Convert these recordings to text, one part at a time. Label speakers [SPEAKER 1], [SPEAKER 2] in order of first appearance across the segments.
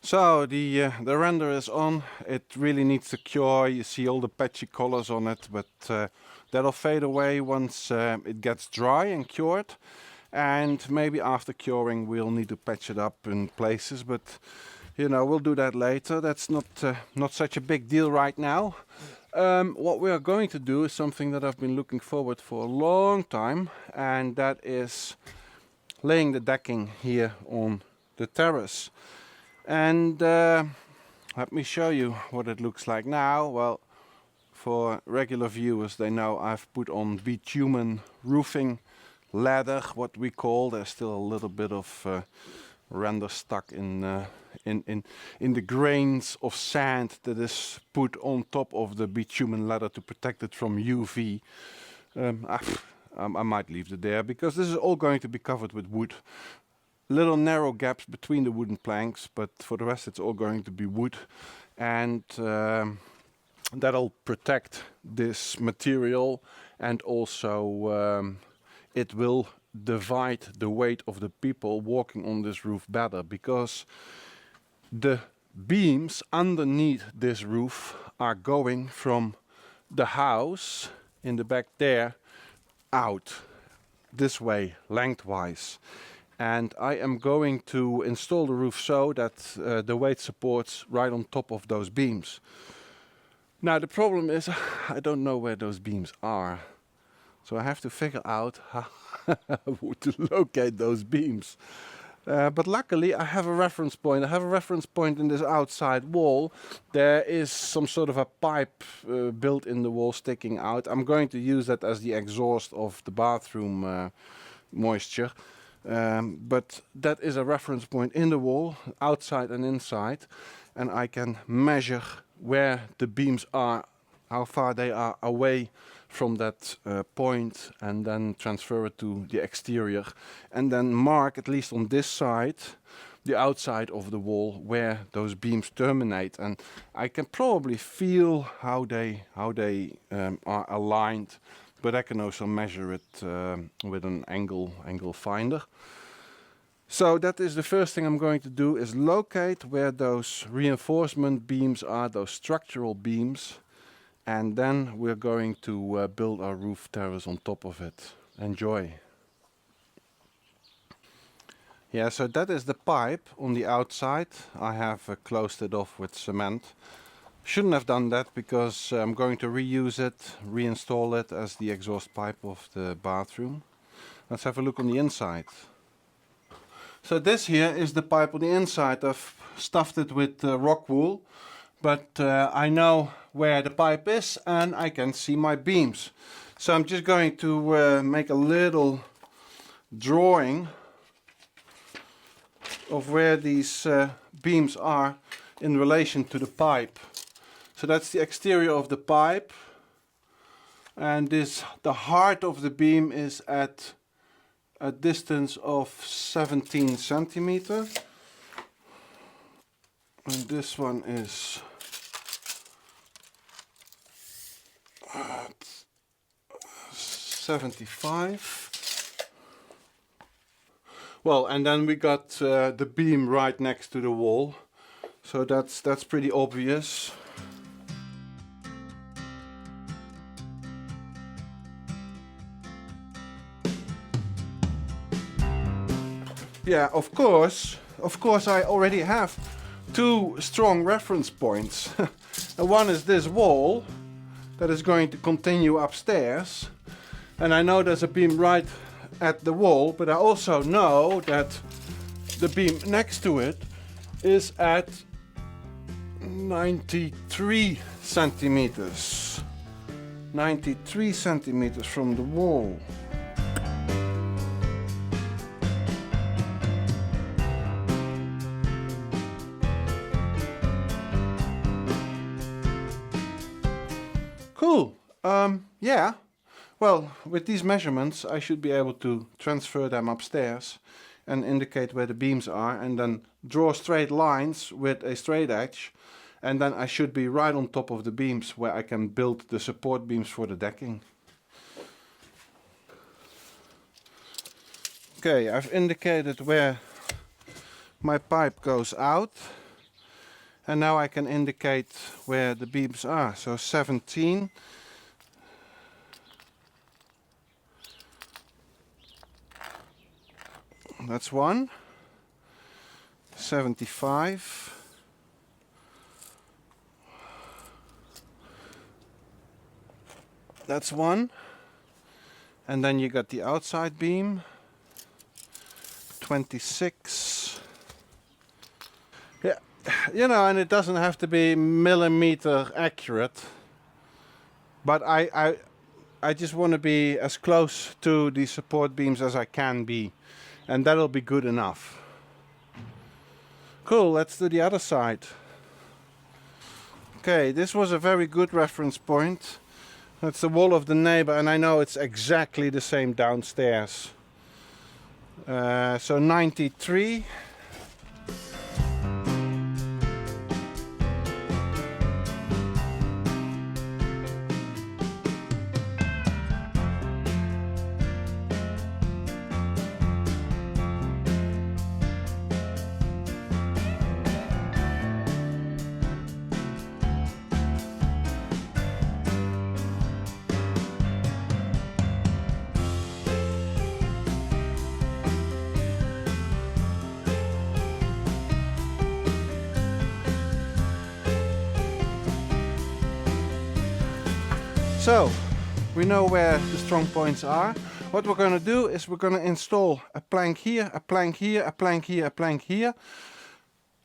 [SPEAKER 1] So the render is on. It really needs to cure. You see all the patchy colors on it, but that'll fade away once it gets dry and cured. And maybe after curing we'll need to patch it up in places, but you know, we'll do that later. That's not such a big deal right now. What we are going to do is something that I've been looking forward for a long time, and that is laying the decking here on the terrace. And let me show you what it looks like now. Well, for regular viewers, they know I've put on bitumen roofing ladder, what we call. There's still a little bit of render stuck in the grains of sand that is put on top of the bitumen ladder to protect it from UV. I might leave it there because this is all going to be covered with wood. Little narrow gaps between the wooden planks, but for the rest it's all going to be wood, and that'll protect this material, and also it will divide the weight of the people walking on this roof better, because the beams underneath this roof are going from the house in the back there out this way lengthwise. And I am going to install the roof so that the weight supports right on top of those beams. Now the problem is I don't know where those beams are. So I have to figure out how to locate those beams. But luckily I have a reference point. I have a reference point in this outside wall. There is some sort of a pipe built in the wall sticking out. I'm going to use that as the exhaust of the bathroom moisture. But that is a reference point in the wall, outside and inside, and I can measure where the beams are, how far they are away from that point, and then transfer it to the exterior, and then mark, at least on this side, the outside of the wall where those beams terminate. And I can probably feel how they are aligned. But I can also measure it with an angle finder. So that is the first thing I'm going to do, is locate where those reinforcement beams are, those structural beams. And then we're going to build our roof terrace on top of it. Enjoy. Yeah, so that is the pipe on the outside. I have closed it off with cement. Shouldn't have done that because I'm going to reuse it, reinstall it as the exhaust pipe of the bathroom. Let's have a look on the inside. So this here is the pipe on the inside. I've stuffed it with rock wool, but I know where the pipe is and I can see my beams. So I'm just going to make a little drawing of where these beams are in relation to the pipe. So that's the exterior of the pipe, and the heart of the beam is at a distance of 17 centimeters, and this one is 75. Well, and then we got the beam right next to the wall, so that's pretty obvious. Yeah, of course I already have two strong reference points. One is this wall that is going to continue upstairs, and I know there's a beam right at the wall, but I also know that the beam next to it is at 93 centimeters. 93 centimeters from the wall. Cool. Yeah. Well, with these measurements I should be able to transfer them upstairs and indicate where the beams are, and then draw straight lines with a straight edge, and then I should be right on top of the beams where I can build the support beams for the decking. Okay, I've indicated where my pipe goes out. And now I can indicate where the beams are. So 17. That's one. 75. That's one. And then you got the outside beam. 26. Yeah, you know, and it doesn't have to be millimeter accurate. But I just want to be as close to the support beams as I can be. And that'll be good enough. Cool, let's do the other side. Okay, this was a very good reference point. That's the wall of the neighbor, and I know it's exactly the same downstairs. So 93. So, we know where the strong points are. What we're going to do is we're going to install a plank here, a plank here, a plank here, a plank here,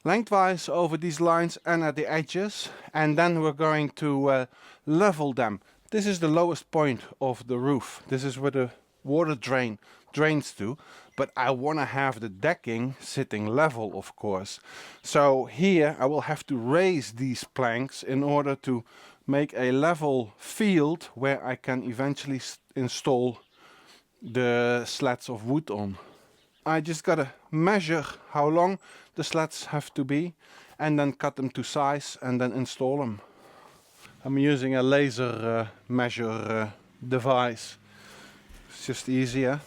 [SPEAKER 1] lengthwise over these lines and at the edges, and then we're going to level them. This is the lowest point of the roof. This is where the water drains to, but I want to have the decking sitting level, of course. So here I will have to raise these planks in order to make a level field where I can eventually install the slats of wood on. I just gotta measure how long the slats have to be and then cut them to size and then install them. I'm using a laser measure device. It's just easier.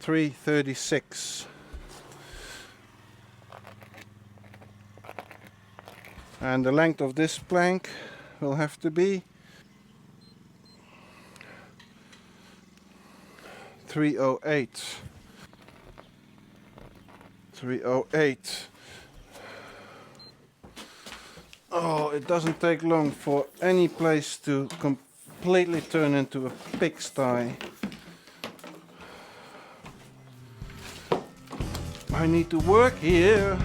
[SPEAKER 1] .336. And the length of this plank will have to be 308. 308. Oh, it doesn't take long for any place to completely turn into a pigsty. I need to work here.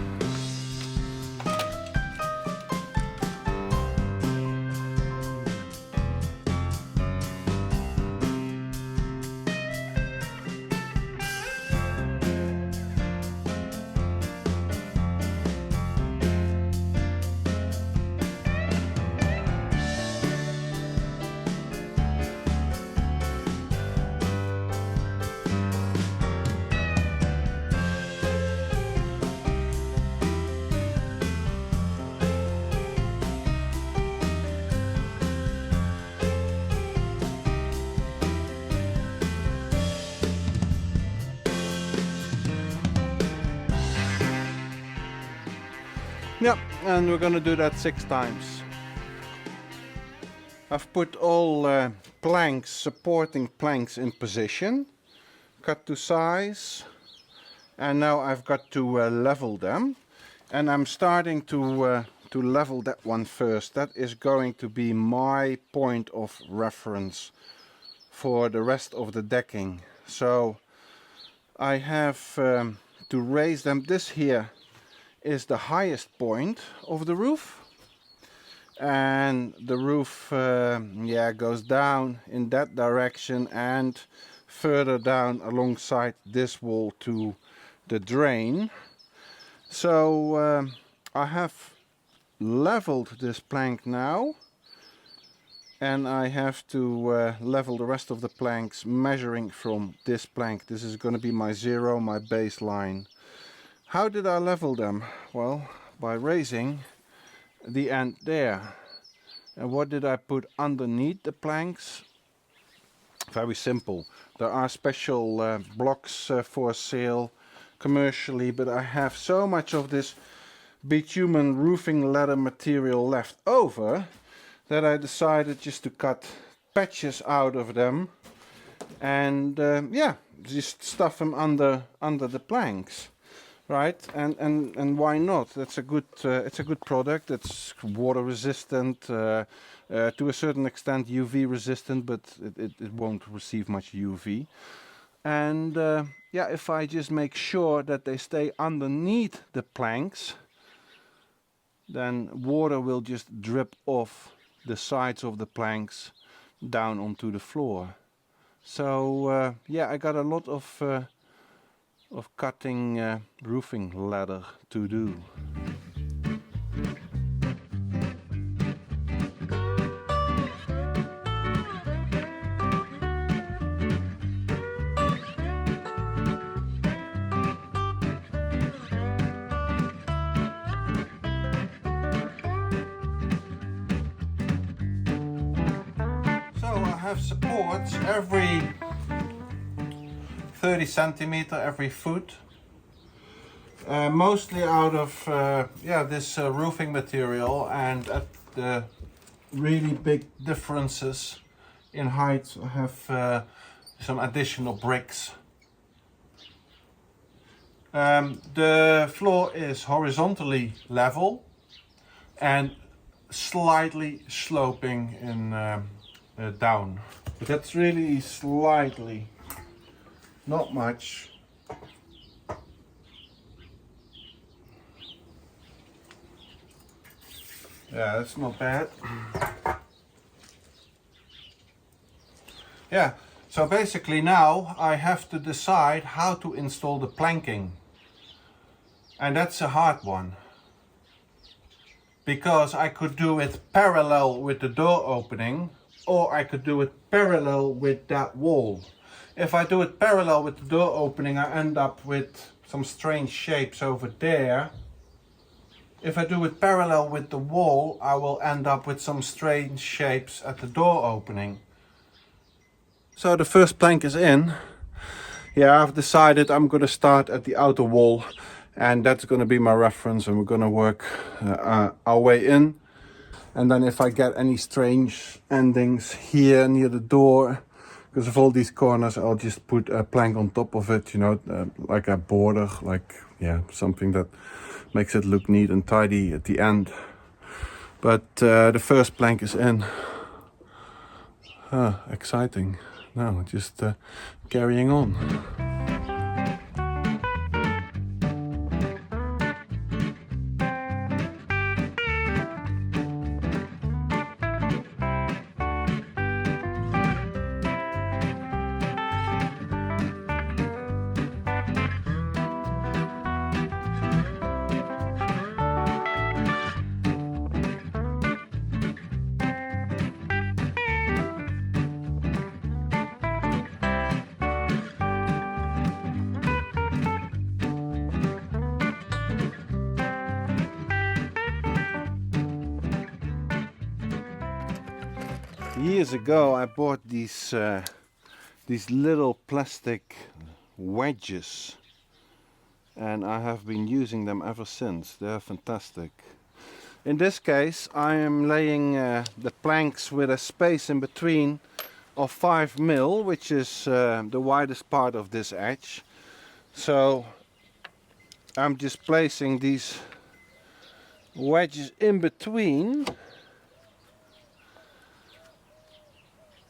[SPEAKER 1] Yep, and we're gonna do that 6 times. I've put all planks, supporting planks in position, cut to size, and now I've got to level them. And I'm starting to level that one first. That is going to be my point of reference for the rest of the decking. So I have to raise them. This here is the highest point of the roof, and the roof goes down in that direction and further down alongside this wall to the drain. So I have leveled this plank now, and I have to level the rest of the planks measuring from this plank. This is going to be my zero, my baseline. How did I level them? Well, by raising the end there. And what did I put underneath the planks? Very simple. There are special blocks for sale commercially, but I have so much of this bitumen roofing leather material left over that I decided just to cut patches out of them and yeah, just stuff them under the planks, right? And why not? That's a good it's a good product. It's water resistant, to a certain extent UV resistant, but it won't receive much UV. And yeah, if I just make sure that they stay underneath the planks, then water will just drip off the sides of the planks down onto the floor. So yeah, I got a lot of cutting roofing leather to do. Have supports every 30 centimeter every foot, mostly out of yeah, this roofing material, and at the really big differences in height I have some additional bricks. The floor is horizontally level and slightly sloping in down, but that's really slightly, not much. Yeah, that's not bad. Yeah, so basically now I have to decide how to install the planking, and that's a hard one, because I could do it parallel with the door opening, or I could do it parallel with that wall. If I do it parallel with the door opening, I end up with some strange shapes over there. If I do it parallel with the wall, I will end up with some strange shapes at the door opening. So the first plank is in. Yeah, I've decided I'm going to start at the outer wall, and that's going to be my reference, and we're going to work our way in. And then if I get any strange endings here near the door, because of all these corners, I'll just put a plank on top of it, you know, like a border, like, yeah, something that makes it look neat and tidy at the end. But the first plank is in. Exciting. Now, just carrying on. Years ago I bought these little plastic wedges, and I have been using them ever since. They're fantastic. In this case I am laying the planks with a space in between of 5 mil, which is the widest part of this edge. So I'm just placing these wedges in between,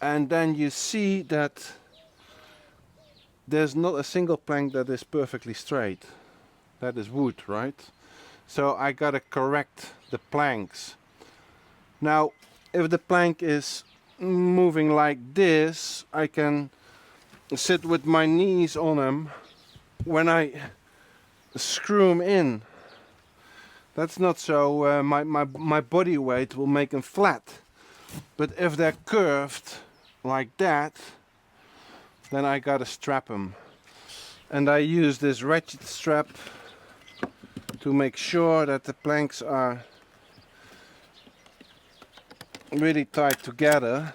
[SPEAKER 1] and then you see that there's not a single plank that is perfectly straight. That is wood, right? So I gotta correct the planks. Now, if the plank is moving like this, I can sit with my knees on them when I screw them in. That's not so, my body weight will make them flat. But if they're curved like that, then I gotta strap them. And I use this ratchet strap to make sure that the planks are really tight together.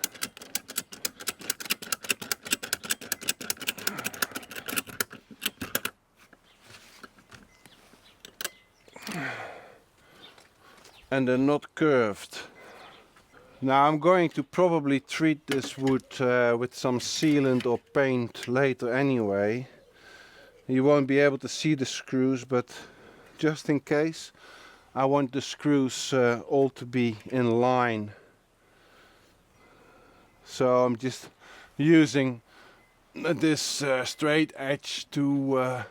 [SPEAKER 1] and they're not curved. Now I'm going to probably treat this wood with some sealant or paint later anyway. You won't be able to see the screws, but just in case, I want the screws all to be in line. So I'm just using this straight edge to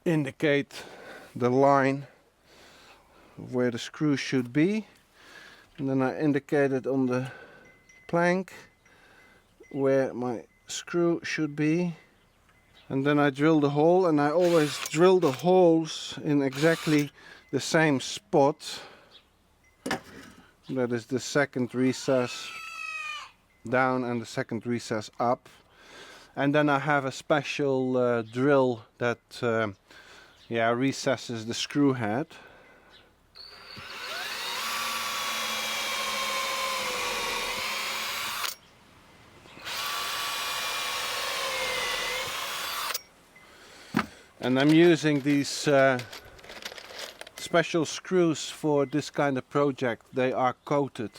[SPEAKER 1] indicate the line where the screw should be, and then I indicate it on the plank where my screw should be, and then I drill the hole, and I always drill the holes in exactly the same spot. That is the second recess down and the second recess up, and then I have a special drill that recesses the screw head. And I'm using these special screws for this kind of project. They are coated.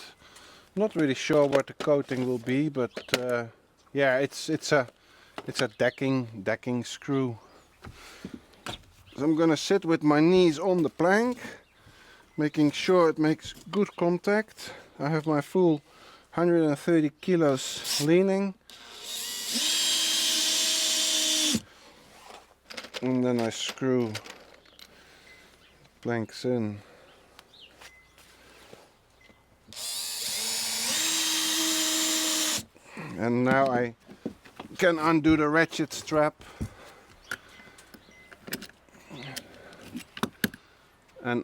[SPEAKER 1] Not really sure what the coating will be, but yeah, it's a decking screw. So I'm gonna sit with my knees on the plank, making sure it makes good contact. I have my full 130 kilos leaning. And then I screw planks in. And now I can undo the ratchet strap and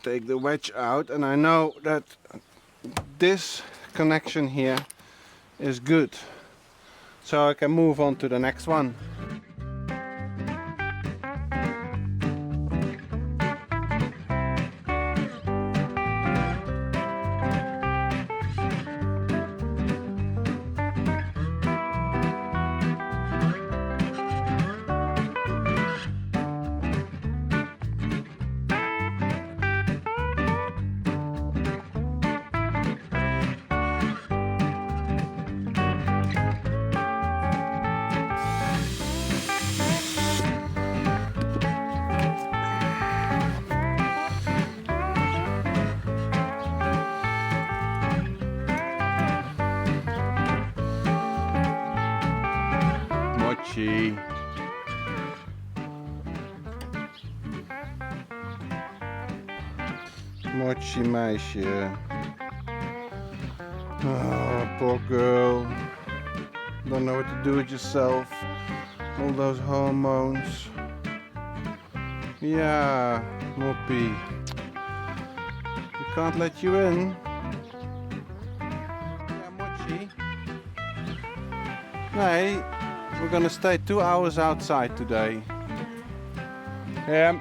[SPEAKER 1] take the wedge out, and I know that this connection here is good, so I can move on to the next one. Mochi. Mochi meisje. Oh, poor girl. Don't know what to do with yourself. All those hormones. Yeah, Moppie. We can't let you in. Yeah, Mochi. Nee, we're gonna stay 2 hours outside today.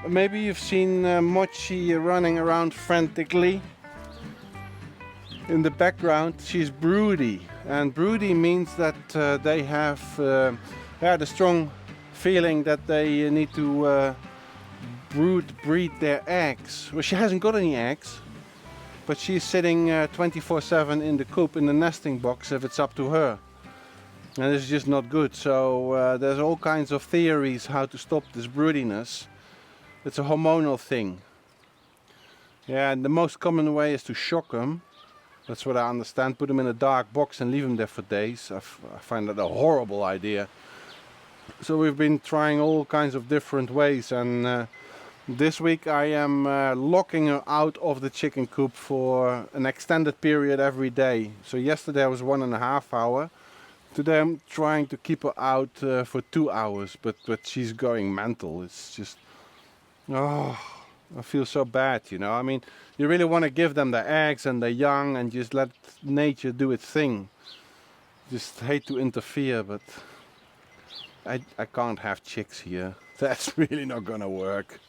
[SPEAKER 1] Maybe you've seen Mochi running around frantically. In the background she's broody, and broody means that they have the strong feeling that they need to breed their eggs. Well, she hasn't got any eggs, but she's sitting 24/7 in the coop, in the nesting box, if it's up to her. And it's just not good. So there's all kinds of theories how to stop this broodiness. It's a hormonal thing. Yeah, and the most common way is to shock them. That's what I understand. Put them in a dark box and leave them there for days. I find that a horrible idea. So we've been trying all kinds of different ways, and this week I am locking her out of the chicken coop for an extended period every day. So yesterday was 1.5 hours. Today I'm trying to keep her out for 2 hours, but she's going mental. It's just, oh, I feel so bad, you know. I mean, you really want to give them their eggs and their young and just let nature do its thing. Just hate to interfere, but I can't have chicks here. That's really not gonna work.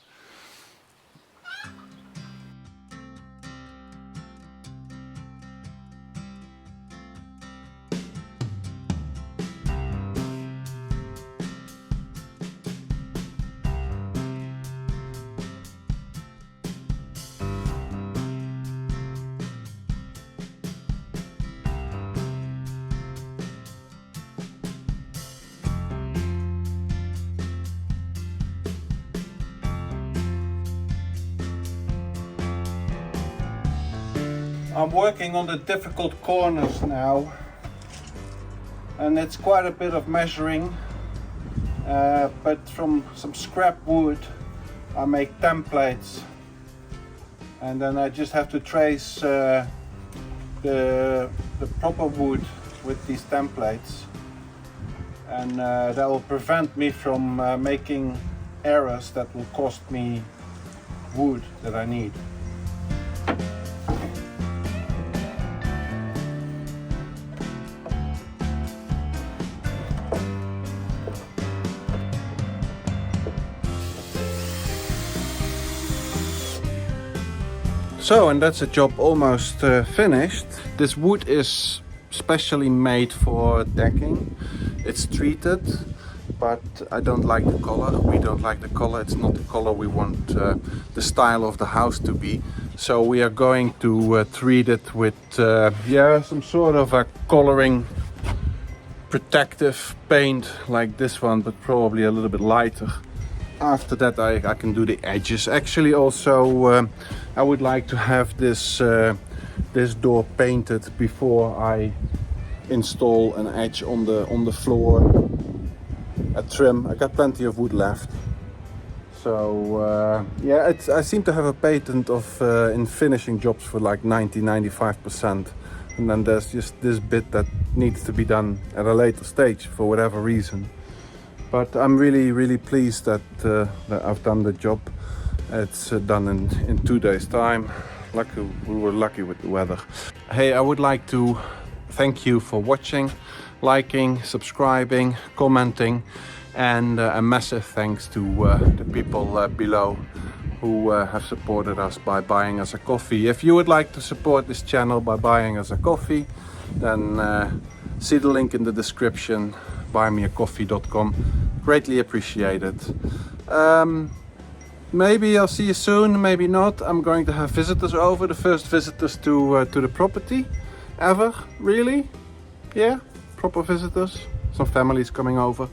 [SPEAKER 1] I'm working on the difficult corners now, and it's quite a bit of measuring, but from some scrap wood I make templates, and then I just have to trace the proper wood with these templates, and that will prevent me from making errors that will cost me wood that I need. So, and that's a job almost finished. This wood is specially made for decking. It's treated, but I don't like the color. We don't like the color. It's not the color we want the style of the house to be. So we are going to treat it with some sort of a coloring protective paint like this one, but probably a little bit lighter. After that I can do the edges. Actually also I would like to have this this door painted before I install an edge on the floor. A trim. I got plenty of wood left. So yeah, I seem to have a patent of in finishing jobs for like 90-95%, and then there's just this bit that needs to be done at a later stage for whatever reason. But I'm really pleased that I've done the job. It's done in 2 days time. We were lucky with the weather. Hey, I would like to thank you for watching, liking, subscribing, commenting, and a massive thanks to the people below who have supported us by buying us a coffee. If you would like to support this channel by buying us a coffee, then see the link in the description, buymeacoffee.com. Greatly appreciated. Maybe I'll see you soon, maybe not. I'm going to have visitors over, the first visitors to the property ever, really. Yeah, proper visitors. Some families coming over,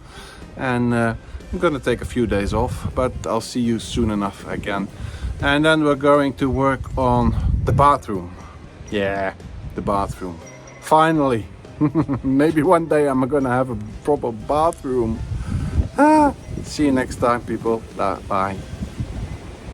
[SPEAKER 1] and I'm gonna take a few days off, but I'll see you soon enough again. And then we're going to work on the bathroom. Yeah, the bathroom. Finally. Maybe one day I'm gonna have a proper bathroom. See you next time, people. Bye.